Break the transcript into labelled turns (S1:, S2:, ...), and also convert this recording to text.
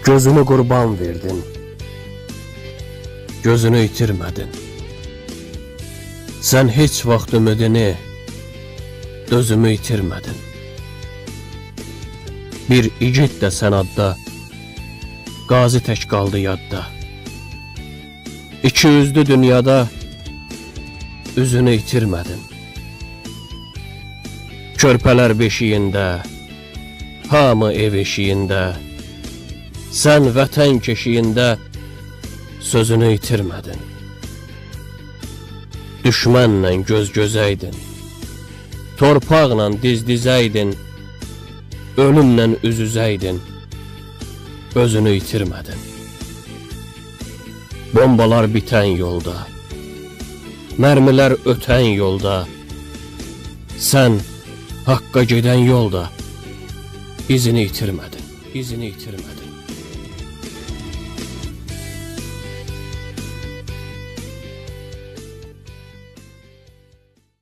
S1: Gözünü qurban verdin, gözünü itirmədin. Sən heç vaxt ümidini, dözümü itirmədin. Bir igid də sən adda, qazi tək qaldı yadda. İki üzlü dünyada üzünü itirmədin. Körpələr beşiyində, hamı ev eşiyində, sən vətən keşiyində sözünü itirmədin. Düşmənlə göz gözəydin, torpaqla diz dizəydin, ölümlə üz üzəydin, özünü itirmədin. Bombalar bitən yolda, mərmilər ötən yolda, sən haqqa gedən yolda izini itirmədin, izini itirmədin.